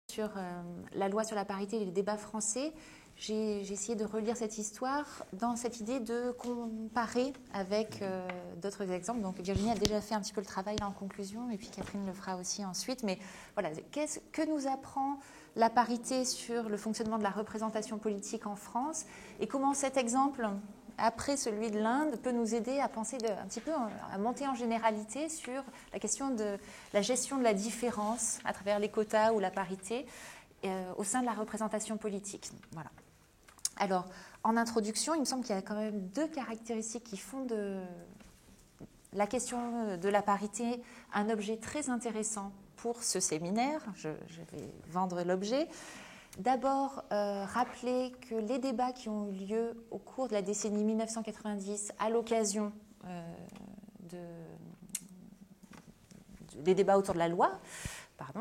sur la loi sur la parité et les débats français, j'ai essayé de relire cette histoire dans cette idée de comparer avec d'autres exemples. Donc Virginie a déjà fait un petit peu le travail là en conclusion, et puis Catherine le fera aussi ensuite. Mais voilà, que nous apprend la parité sur le fonctionnement de la représentation politique en France, et comment cet exemple, après celui de l'Inde, peut nous aider à penser un petit peu, à monter en généralité sur la question de la gestion de la différence à travers les quotas ou la parité au sein de la représentation politique. Voilà. Alors, en introduction, il me semble qu'il y a quand même deux caractéristiques qui font de la question de la parité un objet très intéressant pour ce séminaire. Je vais vendre l'objet. D'abord, rappeler que les débats qui ont eu lieu au cours de la décennie 1990 à l'occasion des débats autour de la loi,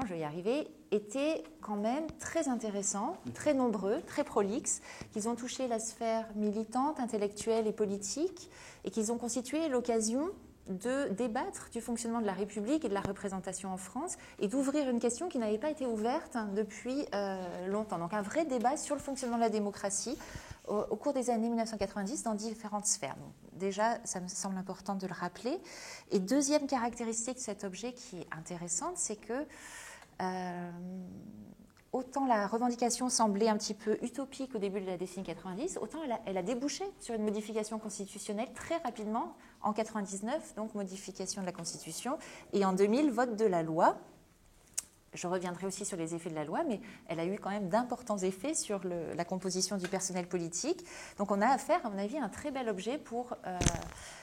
je vais y arriver, étaient quand même très intéressants, très nombreux, très prolixes, qu'ils ont touché la sphère militante, intellectuelle et politique, et qu'ils ont constitué l'occasion de débattre du fonctionnement de la République et de la représentation en France, et d'ouvrir une question qui n'avait pas été ouverte depuis longtemps. Donc un vrai débat sur le fonctionnement de la démocratie au cours des années 1990 dans différentes sphères. Donc, déjà, ça me semble important de le rappeler. Et deuxième caractéristique de cet objet qui est intéressante, c'est que autant la revendication semblait un petit peu utopique au début de la décennie 90, autant elle a débouché sur une modification constitutionnelle très rapidement, en 99, donc modification de la Constitution, et en 2000, vote de la loi. Je reviendrai aussi sur les effets de la loi, mais elle a eu quand même d'importants effets sur la composition du personnel politique. Donc on a affaire, à mon avis, à un très bel objet pour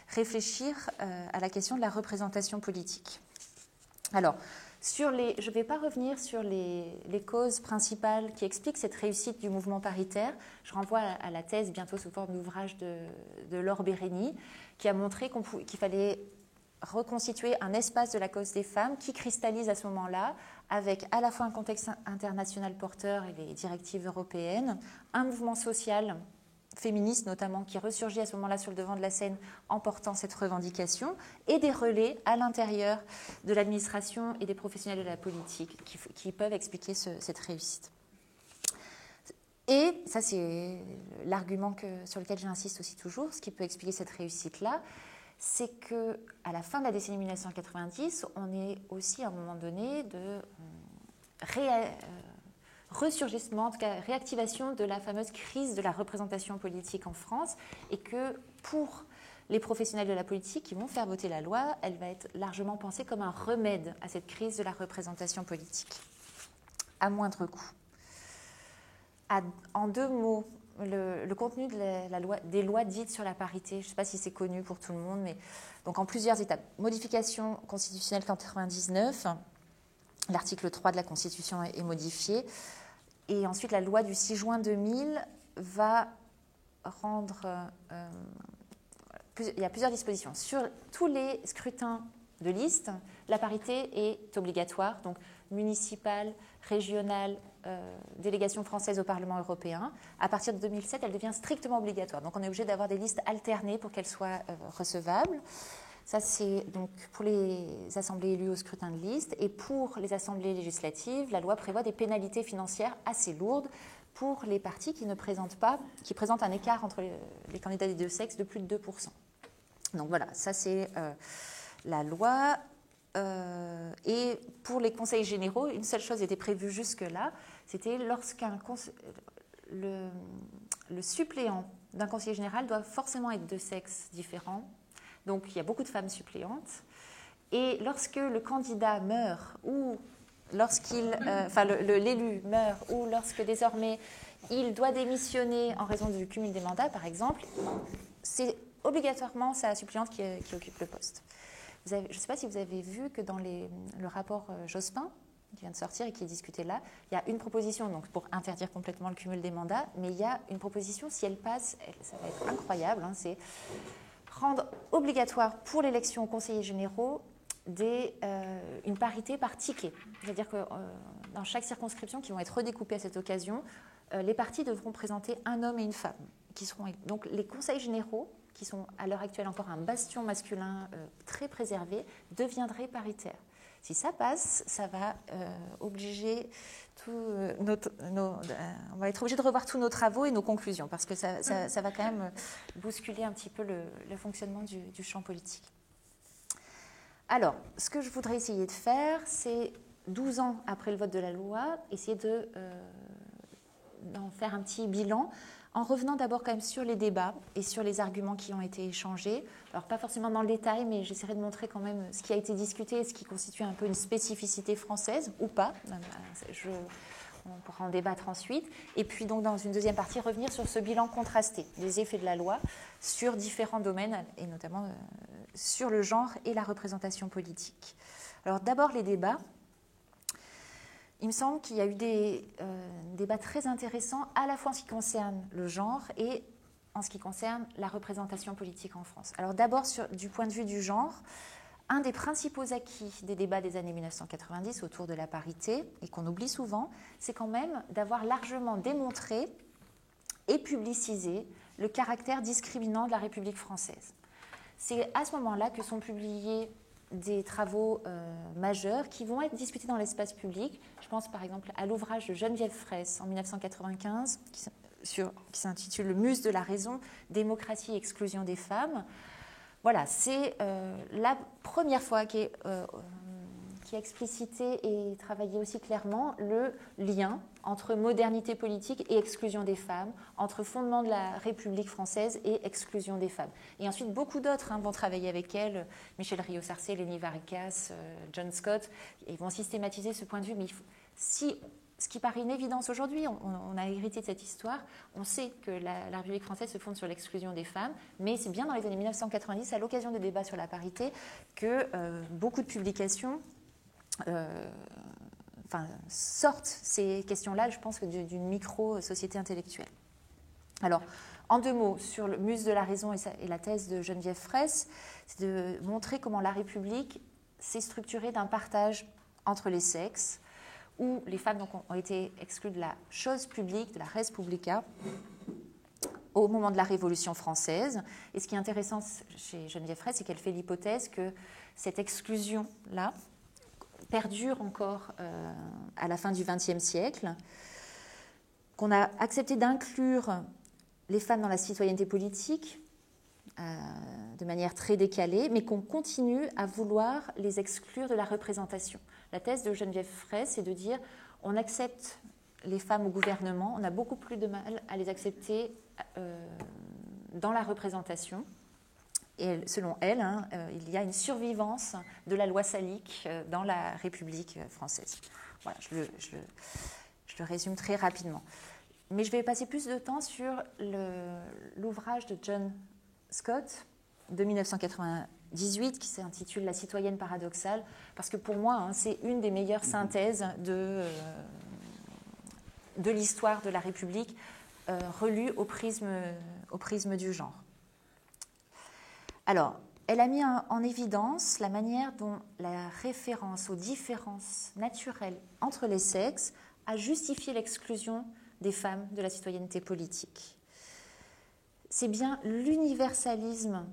réfléchir à la question de la représentation politique. Alors, je ne vais pas revenir sur les causes principales qui expliquent cette réussite du mouvement paritaire. Je renvoie à la thèse, bientôt sous forme d'ouvrage de Laure Bérény, qui a montré qu'il fallait reconstituer un espace de la cause des femmes qui cristallise à ce moment-là, avec à la fois un contexte international porteur et les directives européennes, un mouvement social féministe notamment qui ressurgit à ce moment-là sur le devant de la scène en portant cette revendication, et des relais à l'intérieur de l'administration et des professionnels de la politique qui peuvent expliquer cette réussite. Et ça, c'est l'argument sur lequel j'insiste aussi toujours, ce qui peut expliquer cette réussite-là, c'est qu'à la fin de la décennie 1990, on est aussi à un moment donné de ressurgissement, en tout cas réactivation de la fameuse crise de la représentation politique en France, et que pour les professionnels de la politique qui vont faire voter la loi, elle va être largement pensée comme un remède à cette crise de la représentation politique, à moindre coût. En deux mots, le contenu des lois dites sur la parité, je ne sais pas si c'est connu pour tout le monde, mais donc en plusieurs étapes. Modification constitutionnelle 99, l'article 3 de la Constitution est modifié. Et ensuite, la loi du 6 juin 2000 va rendre... il y a plusieurs dispositions. Sur tous les scrutins de liste, la parité est obligatoire, donc municipale, régionale, délégation française au Parlement européen. À partir de 2007, elle devient strictement obligatoire. Donc on est obligé d'avoir des listes alternées pour qu'elles soient recevables. Ça, c'est donc pour les assemblées élues au scrutin de liste. Et pour les assemblées législatives, la loi prévoit des pénalités financières assez lourdes pour les partis qui présentent un écart entre les candidats des deux sexes de plus de 2%. Donc voilà, ça c'est la loi. Et pour les conseils généraux, une seule chose était prévue jusque-là, c'était le suppléant d'un conseiller général doit forcément être de sexe différent. Donc il y a beaucoup de femmes suppléantes. Et lorsque le candidat meurt, ou l'élu meurt, ou lorsque désormais il doit démissionner en raison du cumul des mandats, par exemple, c'est obligatoirement sa suppléante qui occupe le poste. Je ne sais pas si vous avez vu que dans le rapport Jospin, qui vient de sortir et qui est discuté là, il y a une proposition donc, pour interdire complètement le cumul des mandats, mais il y a une proposition, si elle passe, ça va être incroyable, c'est rendre obligatoire pour l'élection aux conseillers généraux une parité par ticket. C'est-à-dire que dans chaque circonscription qui vont être redécoupées à cette occasion, les partis devront présenter un homme et une femme. Donc les conseils généraux, qui sont à l'heure actuelle encore un bastion masculin très préservé, deviendraient paritaires. Si ça passe, ça va obliger on va être obligé de revoir tous nos travaux et nos conclusions, parce que ça va quand même bousculer un petit peu le fonctionnement du champ politique. Alors, ce que je voudrais essayer de faire, c'est 12 ans après le vote de la loi, essayer d'en faire un petit bilan, en revenant d'abord quand même sur les débats et sur les arguments qui ont été échangés. Alors pas forcément dans le détail, mais j'essaierai de montrer quand même ce qui a été discuté et ce qui constitue un peu une spécificité française, ou pas. On pourra en débattre ensuite. Et puis donc dans une deuxième partie, revenir sur ce bilan contrasté des effets de la loi sur différents domaines, et notamment sur le genre et la représentation politique. Alors d'abord les débats. Il me semble qu'il y a eu des débats très intéressants, à la fois en ce qui concerne le genre et en ce qui concerne la représentation politique en France. Alors d'abord, du point de vue du genre, un des principaux acquis des débats des années 1990 autour de la parité, et qu'on oublie souvent, c'est quand même d'avoir largement démontré et publicisé le caractère discriminant de la République française. C'est à ce moment-là que sont publiés des travaux majeurs qui vont être discutés dans l'espace public. Je pense par exemple à l'ouvrage de Geneviève Fraisse en 1995 qui s'intitule « Le muse de la raison, démocratie et exclusion des femmes ». Voilà, c'est la première fois qui a explicité et travaillé aussi clairement le lien entre modernité politique et exclusion des femmes, entre fondement de la République française et exclusion des femmes. Et ensuite, beaucoup d'autres vont travailler avec elle, Michel Rio-Sarcey, Lénie Varicas, John Scott, et vont systématiser ce point de vue. Mais ce qui paraît une évidence aujourd'hui, on a hérité de cette histoire, on sait que la République française se fonde sur l'exclusion des femmes, mais c'est bien dans les années 1990, à l'occasion des débats sur la parité, que beaucoup de publications sortent ces questions-là, je pense, d'une micro-société intellectuelle. Alors, en deux mots, sur le muse de la raison et la thèse de Geneviève Fraisse, c'est de montrer comment la République s'est structurée d'un partage entre les sexes, où les femmes donc, ont été exclues de la chose publique, de la res publica, au moment de la Révolution française. Et ce qui est intéressant chez Geneviève Fraisse, c'est qu'elle fait l'hypothèse que cette exclusion-là perdure encore à la fin du XXe siècle, qu'on a accepté d'inclure les femmes dans la citoyenneté politique de manière très décalée, mais qu'on continue à vouloir les exclure de la représentation. La thèse de Geneviève Fraisse, c'est de dire on accepte les femmes au gouvernement, on a beaucoup plus de mal à les accepter dans la représentation. Et selon elle, il y a une survivance de la loi salique dans la République française. Voilà, je le résume très rapidement. Mais je vais passer plus de temps sur l'ouvrage de John Scott de 1998 qui s'intitule « La citoyenne paradoxale », parce que pour moi, c'est une des meilleures synthèses de l'histoire de la République relue au prisme du genre. Alors, elle a mis en évidence la manière dont la référence aux différences naturelles entre les sexes a justifié l'exclusion des femmes de la citoyenneté politique. C'est bien l'universalisme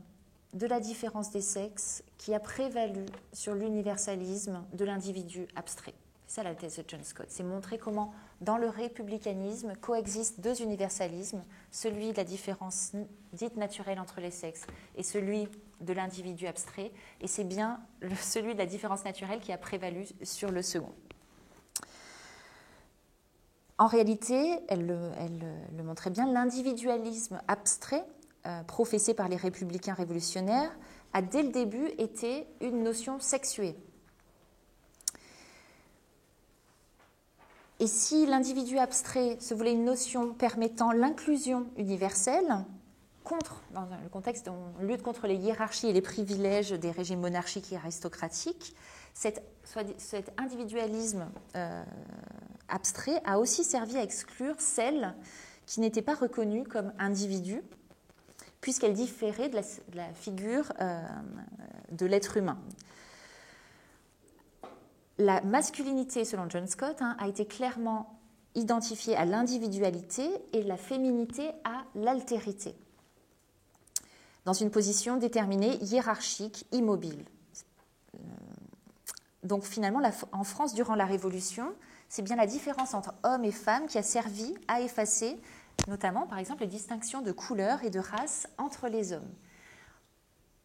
de la différence des sexes qui a prévalu sur l'universalisme de l'individu abstrait. C'est ça la thèse de John Scott, c'est montrer comment dans le républicanisme coexistent deux universalismes, celui de la différence dite naturelle entre les sexes et celui de l'individu abstrait, et c'est bien celui de la différence naturelle qui a prévalu sur le second. En réalité, elle le montrait bien, l'individualisme abstrait professé par les républicains révolutionnaires a dès le début été une notion sexuée. Et si l'individu abstrait se voulait une notion permettant l'inclusion universelle, dans le contexte où on lutte contre les hiérarchies et les privilèges des régimes monarchiques et aristocratiques, cet individualisme abstrait a aussi servi à exclure celles qui n'étaient pas reconnues comme individus, puisqu'elles différaient de la figure de l'être humain. La masculinité, selon John Scott, a été clairement identifiée à l'individualité et la féminité à l'altérité, dans une position déterminée, hiérarchique, immobile. Donc finalement, en France, durant la Révolution, c'est bien la différence entre hommes et femmes qui a servi à effacer, notamment, par exemple, les distinctions de couleur et de race entre les hommes.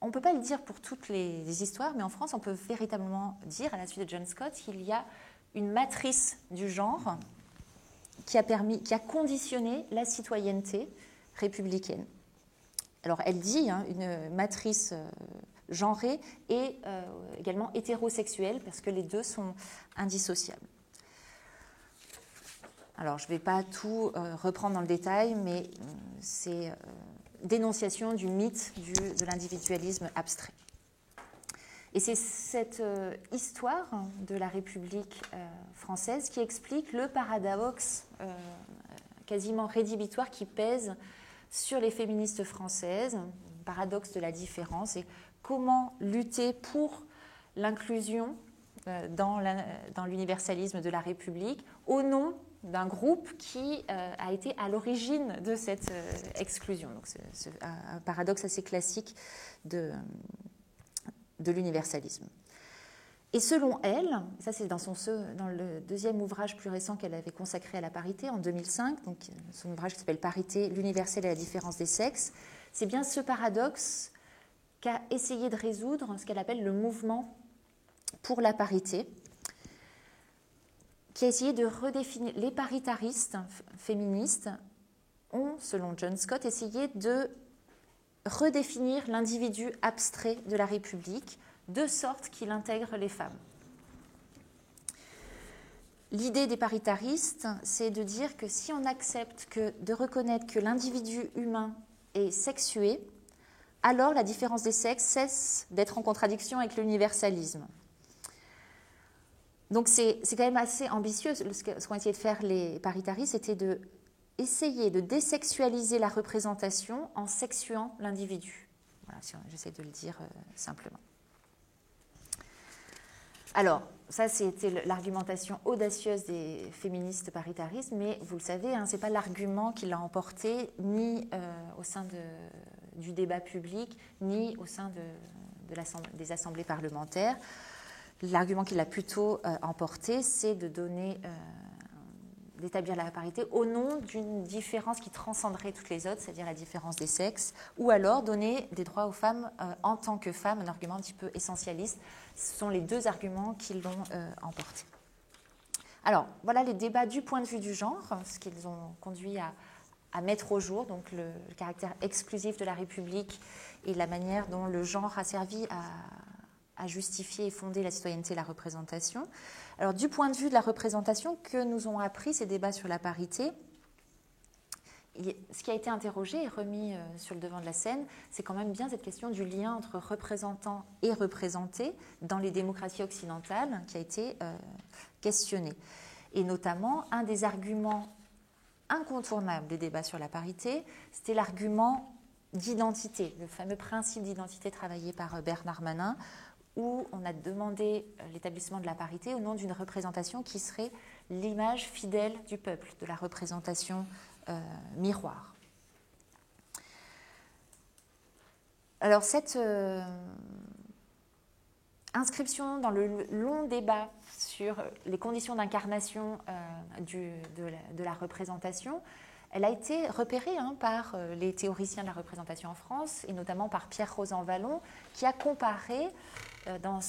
On ne peut pas le dire pour toutes les histoires, mais en France, on peut véritablement dire, à la suite de John Scott, qu'il y a une matrice du genre qui a conditionné la citoyenneté républicaine. Alors, elle dit une matrice genrée et également hétérosexuelle, parce que les deux sont indissociables. Alors, je ne vais pas tout reprendre dans le détail, mais c'est dénonciation du mythe de l'individualisme abstrait. Et c'est cette histoire de la République française qui explique le paradoxe quasiment rédhibitoire qui pèse sur les féministes françaises, le paradoxe de la différence, et comment lutter pour l'inclusion dans l'universalisme de la République au nom d'un groupe qui a été à l'origine de cette exclusion. Donc c'est un paradoxe assez classique de l'universalisme. Et selon elle, ça c'est dans le deuxième ouvrage plus récent qu'elle avait consacré à la parité en 2005, donc son ouvrage qui s'appelle Parité, l'universel et la différence des sexes, c'est bien ce paradoxe qu'a essayé de résoudre ce qu'elle appelle le mouvement pour la parité, qui a essayé de redéfinir. Les paritaristes féministes ont, selon John Scott, essayé de redéfinir l'individu abstrait de la République de sorte qu'il intègre les femmes. L'idée des paritaristes, c'est de dire que si on accepte de reconnaître que l'individu humain est sexué, alors la différence des sexes cesse d'être en contradiction avec l'universalisme. Donc c'est quand même assez ambitieux. Ce qu'ont essayé de faire les paritaristes, c'était d'essayer de désexualiser la représentation en sexuant l'individu. Voilà, j'essaie de le dire simplement. Alors, ça c'était l'argumentation audacieuse des féministes paritaristes, mais vous le savez, ce n'est pas l'argument qui l'a emporté ni au sein du débat public, ni au sein des assemblées parlementaires. L'argument qui l'a plutôt emporté, c'est d'établir la parité au nom d'une différence qui transcenderait toutes les autres, c'est-à-dire la différence des sexes, ou alors donner des droits aux femmes en tant que femmes, un argument un petit peu essentialiste. Ce sont les deux arguments qui l'ont emporté. Alors, voilà les débats du point de vue du genre, ce qu'ils ont conduit à mettre au jour, donc le caractère exclusif de la République et la manière dont le genre a servi à justifier et fonder la citoyenneté et la représentation. Alors, du point de vue de la représentation, que nous ont appris ces débats sur la parité, ce qui a été interrogé et remis sur le devant de la scène, c'est quand même bien cette question du lien entre représentants et représentés dans les démocraties occidentales qui a été questionnée. Et notamment, un des arguments incontournables des débats sur la parité, c'était l'argument d'identité, le fameux principe d'identité travaillé par Bernard Manin, où on a demandé l'établissement de la parité au nom d'une représentation qui serait l'image fidèle du peuple, de la représentation miroir. Alors cette inscription dans le long débat sur les conditions d'incarnation de la représentation, elle a été repérée par les théoriciens de la représentation en France, et notamment par Pierre Rosanvallon, qui a comparé dans